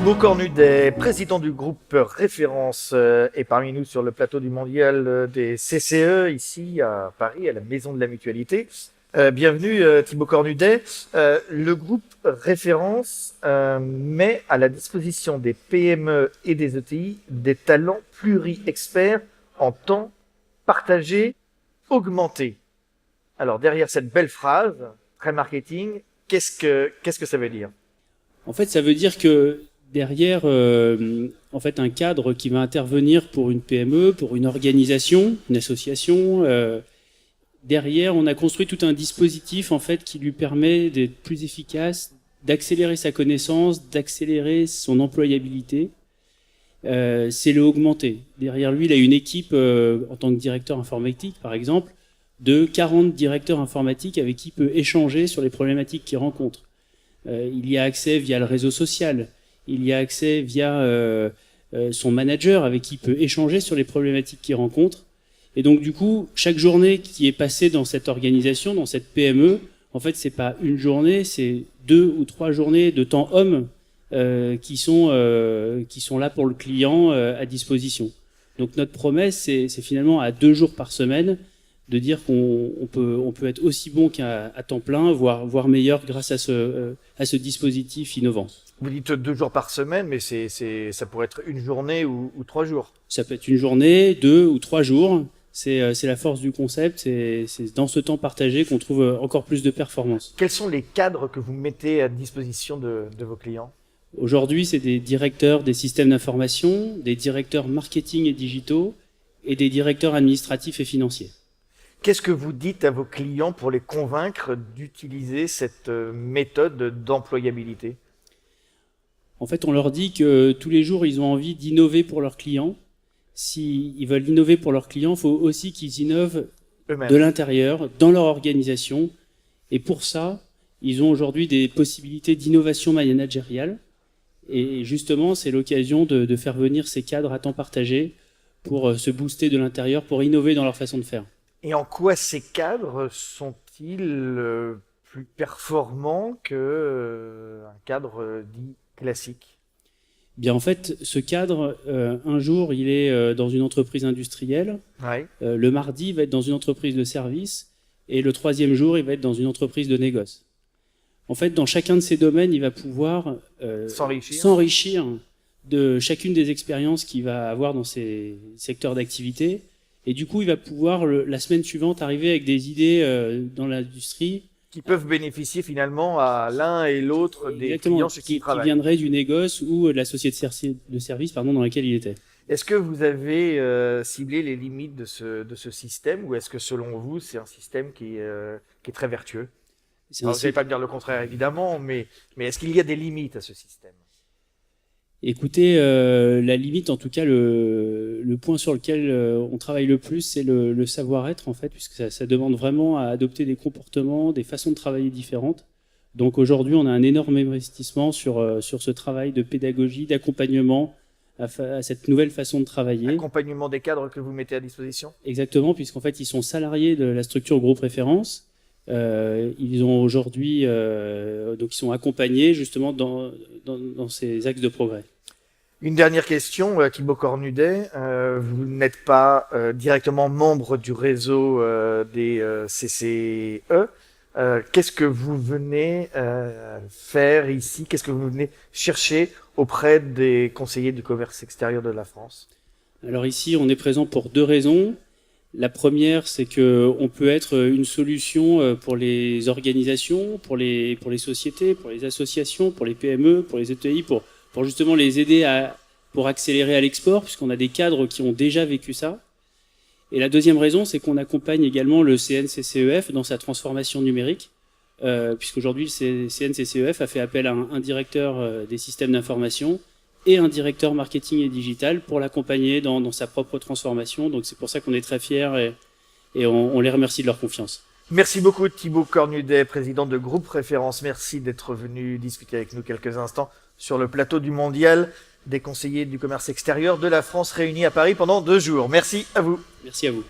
Thibaut Cornudet, président du groupe Référence, est parmi nous sur le plateau du mondial des CCE, ici à Paris, à la Maison de la Mutualité. Bienvenue Thibaut Cornudet. Le groupe Référence met à la disposition des PME et des ETI des talents pluri-experts en temps partagé, augmenté. Alors derrière cette belle phrase, très marketing, qu'est-ce que ça veut dire ? En fait, ça veut dire que derrière, un cadre qui va intervenir pour une PME, pour une organisation, une association, derrière, on a construit tout un dispositif en fait qui lui permet d'être plus efficace, d'accélérer sa connaissance, d'accélérer son employabilité. C'est le augmenter. Derrière lui, il a une équipe en tant que directeur informatique, par exemple, de 40 directeurs informatiques avec qui il peut échanger sur les problématiques qu'il rencontre. Il y a accès via le réseau social, il y a accès via son manager avec qui il peut échanger sur les problématiques qu'il rencontre. Et donc du coup, chaque journée qui est passée dans cette organisation, dans cette PME, en fait, c'est pas une journée, c'est 2 ou 3 journées de temps homme qui sont là pour le client à disposition. Donc notre promesse, c'est finalement à 2 jours par semaine de dire qu'on peut être aussi bon qu'à temps plein, voire meilleur grâce à ce dispositif innovant. Vous dites 2 jours par semaine, mais ça pourrait être une journée ou 3 jours. Ça peut être une journée, 2 ou 3 jours. C'est la force du concept. C'est dans ce temps partagé qu'on trouve encore plus de performance. Quels sont les cadres que vous mettez à disposition de vos clients ? Aujourd'hui, c'est des directeurs des systèmes d'information, des directeurs marketing et digitaux et des directeurs administratifs et financiers. Qu'est-ce que vous dites à vos clients pour les convaincre d'utiliser cette méthode d'employabilité ? En fait, on leur dit que tous les jours, ils ont envie d'innover pour leurs clients. S'ils veulent innover pour leurs clients, il faut aussi qu'ils innovent eux-mêmes, de l'intérieur, dans leur organisation. Et pour ça, ils ont aujourd'hui des possibilités d'innovation managériale. Et justement, c'est l'occasion de faire venir ces cadres à temps partagé pour se booster de l'intérieur, pour innover dans leur façon de faire. Et en quoi ces cadres sont-ils plus performants qu'un cadre dit classique ? Bien, en fait, ce cadre, un jour, il est dans une entreprise industrielle. Ouais. Le mardi, il va être dans une entreprise de service. Et le 3e jour, il va être dans une entreprise de négoce. En fait, dans chacun de ces domaines, il va pouvoir s'enrichir de chacune des expériences qu'il va avoir dans ces secteurs d'activité. Et du coup, il va pouvoir, la semaine suivante, arriver avec des idées dans l'industrie. Qui peuvent bénéficier finalement à l'un et l'autre des clients chez qui ils travaillent. Qui viendraient du négoce ou de la société de service dans laquelle il était. Est-ce que vous avez ciblé les limites de ce système ou est-ce que selon vous, c'est un système qui est très vertueux ? Alors, vous n'allez pas me dire le contraire évidemment, mais est-ce qu'il y a des limites à ce système ? Écoutez, la limite, en tout cas, le point sur lequel on travaille le plus, c'est le savoir-être, en fait, puisque ça demande vraiment à adopter des comportements, des façons de travailler différentes. Donc aujourd'hui, on a un énorme investissement sur ce travail de pédagogie, d'accompagnement à cette nouvelle façon de travailler. Accompagnement des cadres que vous mettez à disposition ? Exactement, puisqu'en fait, ils sont salariés de la structure groupe référence. Ils ont aujourd'hui, donc ils sont accompagnés justement dans ces axes de progrès. Une dernière question, Thibaut Cornudet. Vous n'êtes pas directement membre du réseau des CCE. Qu'est-ce que vous venez faire ici ? Qu'est-ce que vous venez chercher auprès des conseillers du commerce extérieur de la France ? Alors ici, on est présent pour 2 raisons. La première, c'est qu'on peut être une solution pour les organisations, pour les sociétés, pour les associations, pour les PME, pour les ETI, pour justement les aider pour accélérer à l'export, puisqu'on a des cadres qui ont déjà vécu ça. Et la deuxième raison, c'est qu'on accompagne également le CNCCEF dans sa transformation numérique, puisqu'aujourd'hui, le CNCCEF a fait appel à un directeur des systèmes d'information et un directeur marketing et digital pour l'accompagner dans sa propre transformation. Donc c'est pour ça qu'on est très fiers et on les remercie de leur confiance. Merci beaucoup Thibaut Cornudet, président de Groupe Référence. Merci d'être venu discuter avec nous quelques instants sur le plateau du mondial des conseillers du commerce extérieur de la France réunis à Paris pendant 2 jours. Merci à vous. Merci à vous.